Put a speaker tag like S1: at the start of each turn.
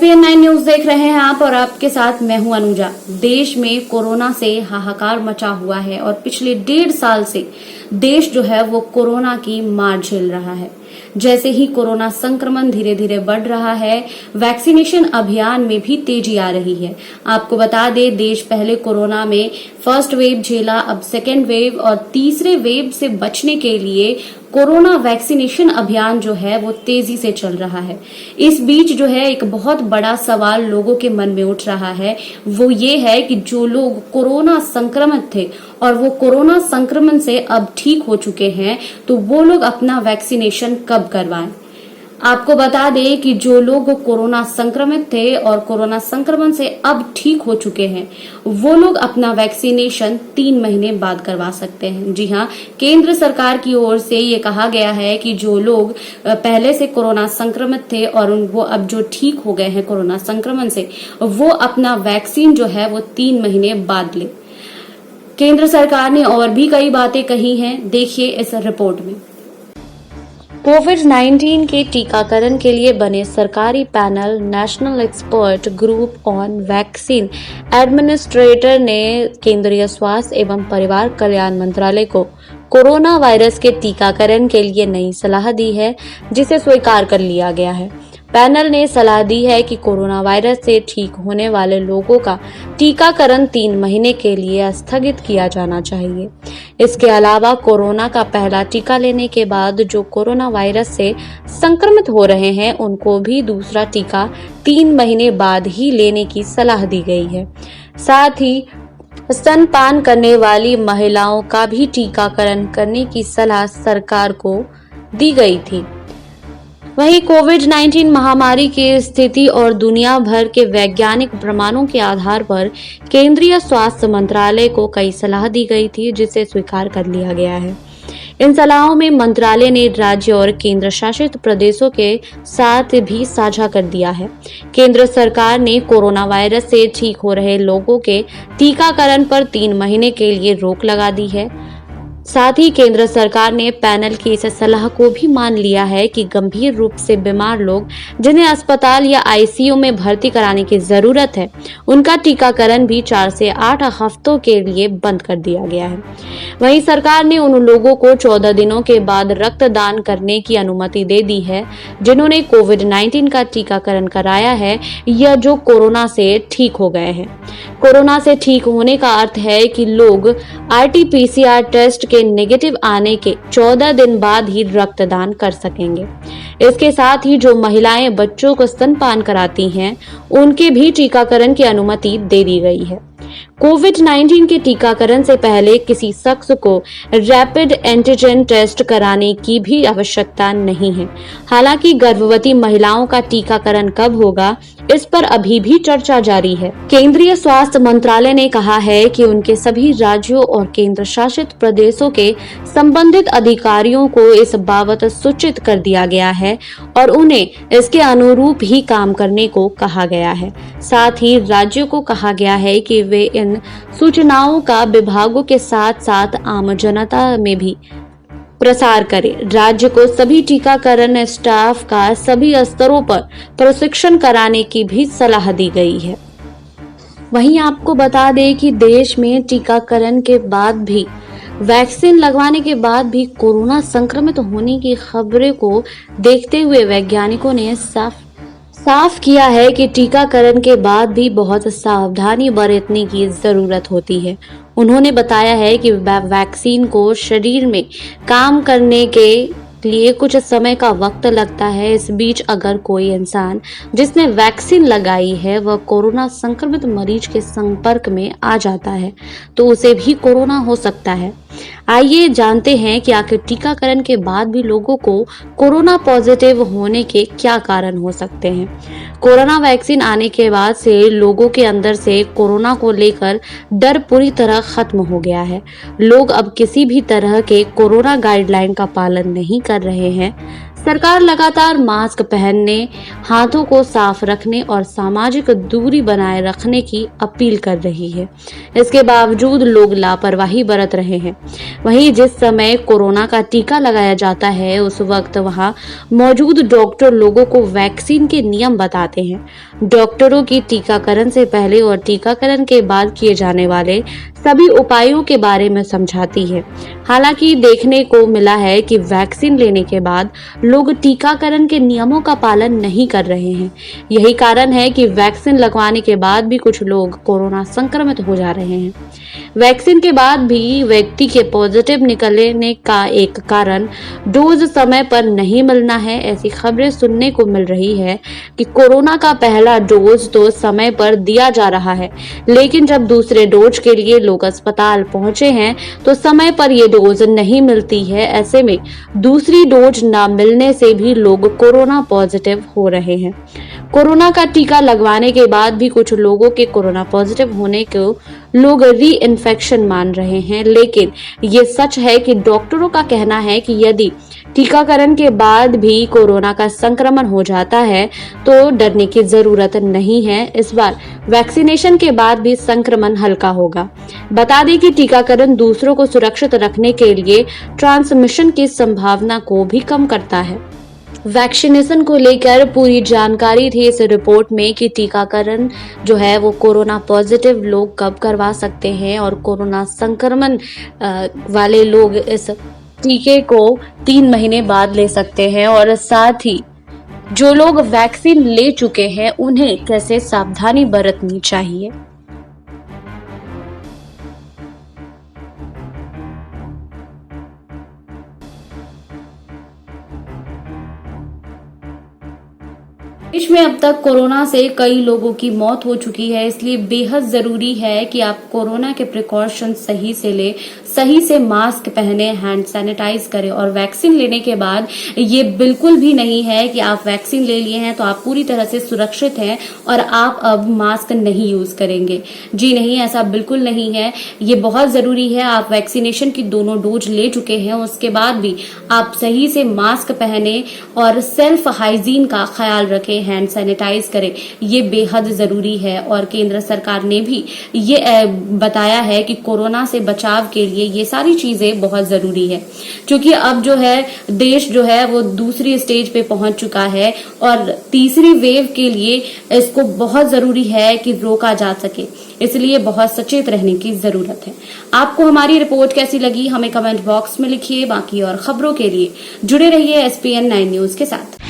S1: SPN9 news देख रहे हैं आप और आपके साथ मैं हूं अनुजा। देश में कोरोना से हाहाकार मचा हुआ है और पिछले 1.5 साल से देश जो है वो कोरोना की मार झेल रहा है। जैसे ही कोरोना संक्रमण धीरे धीरे बढ़ रहा है, वैक्सीनेशन अभियान में भी तेजी आ रही है। आपको बता दें, देश पहले कोरोना में फर्स्ट वेव झेला, अब सेकेंड वेव और तीसरे वेव से बचने के लिए कोरोना वैक्सीनेशन अभियान जो है वो तेजी से चल रहा है। इस बीच जो है एक बहुत बड़ा सवाल लोगों के मन में उठ रहा है, वो ये है कि जो लोग कोरोना संक्रमित थे और वो कोरोना संक्रमण से अब ठीक हो चुके हैं, तो वो लोग अपना वैक्सीनेशन कब करवाएं। आपको बता दें कि जो लोग कोरोना संक्रमित थे और कोरोना संक्रमण से अब ठीक हो चुके हैं, वो लोग अपना वैक्सीनेशन 3 महीने बाद करवा सकते हैं। जी हाँ, केंद्र सरकार की ओर से ये कहा गया है कि जो लोग पहले से कोरोना संक्रमित थे और वो अब जो ठीक हो गए हैं कोरोना संक्रमण से, वो अपना वैक्सीन जो है वो 3 महीने बाद ले। केंद्र सरकार ने और भी कई बातें कही हैं, देखिए इस रिपोर्ट में। कोविड-19 के टीकाकरण के लिए बने सरकारी panel national expert group on vaccine administrator ने केंद्रीय स्वास्थ्य एवं परिवार कल्याण मंत्रालय को कोरोना वायरस के टीकाकरण के लिए नई सलाह दी है, जिसे स्वीकार कर लिया गया है। पैनल ने सलाह दी है कि कोरोना वायरस से ठीक होने वाले लोगों का टीकाकरण 3 महीने के लिए स्थगित किया जाना चाहिए। इसके अलावा कोरोना का पहला टीका लेने के बाद जो कोरोना वायरस से संक्रमित हो रहे हैं, उनको भी दूसरा टीका 3 महीने बाद ही लेने की सलाह दी गई है। साथ ही स्तनपान करने वाली महिलाओं का भी टीकाकरण करने की सलाह सरकार को दी गई थी। वहीं कोविड-19 महामारी की स्थिति और दुनिया भर के वैज्ञानिक प्रमाणों के आधार पर केंद्रीय स्वास्थ्य मंत्रालय को कई सलाह दी गई थी, जिसे स्वीकार कर लिया गया है। इन सलाहों में मंत्रालय ने राज्य और केंद्र शासित प्रदेशों के साथ भी साझा कर दिया है। केंद्र सरकार ने कोरोना वायरस से ठीक हो रहे लोगों के टीकाकरण पर 3 महीने के लिए रोक लगा दी है। साथ ही केंद्र सरकार ने पैनल की इस सलाह को भी मान लिया है कि गंभीर रूप से बीमार लोग जिन्हें अस्पताल या ICU में भर्ती कराने की जरूरत है, उनका टीकाकरण भी 4 से 8 हफ्तों के लिए बंद कर दिया गया है। वहीं सरकार ने उन लोगों को 14 दिनों के बाद रक्तदान करने की अनुमति दे दी है, जिन्होंने कोविड-19 का टीकाकरण कराया है या जो कोरोना से ठीक हो गए हैं। कोरोना से ठीक होने का अर्थ है कि लोग RT-PCR टेस्ट के नेगेटिव आने के 14 दिन बाद ही रक्तदान कर सकेंगे। इसके साथ ही जो महिलाएं बच्चों को स्तनपान कराती हैं, उनके भी टीकाकरण की अनुमति दे दी गई है। कोविड-19 के टीकाकरण से पहले किसी शख्स को रैपिड एंटीजन टेस्ट कराने की भी आवश्यकता नहीं है। हालांकि गर्भवती महिलाओं का टीकाकरण कब होगा, इस पर अभी भी चर्चा जारी है। केंद्रीय स्वास्थ्य मंत्रालय ने कहा है कि उनके सभी राज्यों और केंद्र शासित प्रदेशों के संबंधित अधिकारियों को इस बाबत सूचित कर दिया गया है और उन्हें इसके अनुरूप ही काम करने को कहा गया है। साथ ही राज्यों को कहा गया है कि वे इन सूचनाओं का विभागों के साथ साथ आम जनता में भी प्रसार करें। राज्य को सभी टीकाकरण स्टाफ का सभी स्तरों पर प्रशिक्षण कराने की भी सलाह दी गई है। वहीं आपको बता दें कि देश में टीकाकरण के बाद भी, वैक्सीन लगवाने के बाद भी कोरोना संक्रमित होने की खबरों को देखते हुए वैज्ञानिकों ने साफ किया है कि टीकाकरण के बाद भी बहुत सावधानी बरतने की जरूरत होती है। उन्होंने बताया है कि वैक्सीन को शरीर में काम करने के लिए कुछ समय का वक्त लगता है। इस बीच अगर कोई इंसान जिसने वैक्सीन लगाई है वह कोरोना संक्रमित मरीज के संपर्क में आ जाता है, तो उसे भी कोरोना हो सकता है। आइए जानते हैं कि आखिर टीकाकरण के बाद भी लोगों को कोरोना पॉजिटिव होने के क्या कारण हो सकते हैं। कोरोना वैक्सीन आने के बाद से लोगों के अंदर से कोरोना को लेकर डर पूरी तरह खत्म हो गया है। लोग अब किसी भी तरह के कोरोना गाइडलाइन का पालन नहीं कर रहे हैं। सरकार लगातार मास्क पहनने, हाथों को साफ रखने और सामाजिक दूरी बनाए रखने की अपील कर रही है। इसके बावजूद लोग लापरवाही बरत रहे हैं। वहीं जिस समय कोरोना का टीका लगाया जाता है, उस वक्त वहां मौजूद डॉक्टर लोगों को वैक्सीन के नियम बताते हैं। डॉक्टरों की टीकाकरण से पहले और टीकाकरण के बाद किए जाने वाले सभी उपायों के बारे में समझाती है। हालांकि देखने को मिला है कि वैक्सीन लेने के बाद लोग टीकाकरण के नियमों का पालन नहीं कर रहे हैं। यही कारण है कि वैक्सीन लगवाने के बाद भी कुछ लोग कोरोना संक्रमित हो जा रहे हैं। वैक्सीन के बाद भी व्यक्ति के पॉजिटिव निकलने का एक कारण डोज समय पर नहीं मिलना है। ऐसी खबरें सुनने को मिल रही है कि कोरोना का पहला डोज तो समय पर दिया जा रहा है, लेकिन जब दूसरे डोज के लिए लोग अस्पताल पहुंचे हैं तो समय पर ये डोज नहीं मिलती है। ऐसे में दूसरी डोज न मिलने से भी लोग कोरोना पॉजिटिव हो रहे हैं। कोरोना का टीका लगवाने के बाद भी कुछ लोगों के कोरोना पॉजिटिव होने को लोग री इन्फेक्शन मान रहे हैं, लेकिन ये सच है कि डॉक्टरों का कहना है कि यदि टीकाकरण के बाद भी कोरोना का संक्रमण हो जाता है तो डरने की जरूरत नहीं है। इस बार वैक्सीनेशन के बाद भी संक्रमण हल्का होगा। बता दें कि टीकाकरण दूसरों को सुरक्षित रखने के लिए ट्रांसमिशन की संभावना को भी कम करता है। वैक्सीनेशन को लेकर पूरी जानकारी थी इस रिपोर्ट में कि टीकाकरण जो है वो कोरोना पॉजिटिव लोग कब करवा सकते हैं और कोरोना संक्रमण वाले लोग इस टीके को 3 महीने बाद ले सकते हैं, और साथ ही जो लोग वैक्सीन ले चुके हैं उन्हें कैसे सावधानी बरतनी चाहिए। देश में अब तक कोरोना से कई लोगों की मौत हो चुकी है, इसलिए बेहद जरूरी है कि आप कोरोना के प्रिकॉशन सही से ले, सही से मास्क पहने, हैंड सैनिटाइज करें। और वैक्सीन लेने के बाद ये बिल्कुल भी नहीं है कि आप वैक्सीन ले लिए हैं तो आप पूरी तरह से सुरक्षित हैं और आप अब मास्क नहीं यूज करेंगे। जी नहीं, ऐसा बिल्कुल नहीं है। ये बहुत जरूरी है, आप वैक्सीनेशन की दोनों डोज ले चुके हैं उसके बाद भी आप सही से मास्क पहने और सेल्फ हाइजीन का ख्याल रखें, हैंड सैनिटाइज करें। ये बेहद जरूरी है। और केंद्र सरकार ने भी ये बताया है कि कोरोना से बचाव के लिए ये सारी चीजें बहुत जरूरी है, क्योंकि अब जो है देश जो है वो दूसरी स्टेज पे पहुंच चुका है और तीसरी वेव के लिए इसको बहुत जरूरी है कि रोका जा सके। इसलिए बहुत सचेत रहने की जरूरत है। आपको हमारी रिपोर्ट कैसी लगी हमें कमेंट बॉक्स में लिखिए। बाकी और खबरों के लिए जुड़े रहिए SPN 9 न्यूज के साथ।